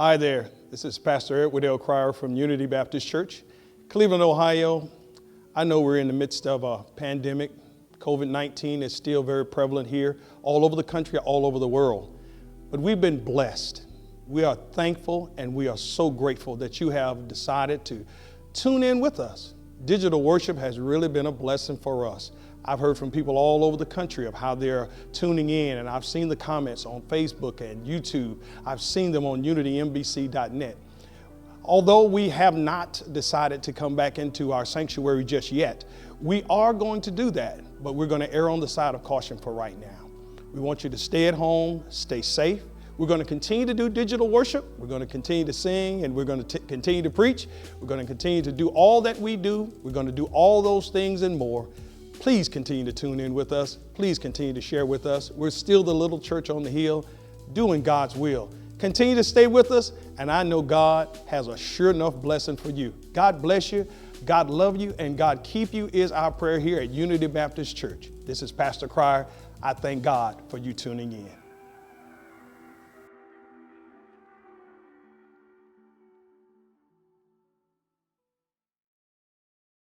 Hi there, this is Pastor Edward L. Cryer from Unity Baptist Church, Cleveland, Ohio. I know we're in the midst of a pandemic. COVID-19 is still very prevalent here, all over the country, all over the world. But we've been blessed. We are thankful and we are so grateful that you have decided to tune in with us. Digital worship has really been a blessing for us. I've heard from people all over the country of how they're tuning in, and I've seen the comments on Facebook and YouTube. I've seen them on UnityNBC.net. Although we have not decided to come back into our sanctuary just yet, we are going to do that, but we're going to err on the side of caution for right now. We want you to stay at home, stay safe. We're going to continue to do digital worship. We're going to continue to sing, and we're going to continue to preach. We're going to continue to do all that we do. We're going to do all those things and more. Please continue to tune in with us. Please continue to share with us. We're still the little church on the hill doing God's will. Continue to stay with us, and I know God has a sure enough blessing for you. God bless you, God love you, and God keep you is our prayer here at Unity Baptist Church. This is Pastor Cryer. I thank God for you tuning in.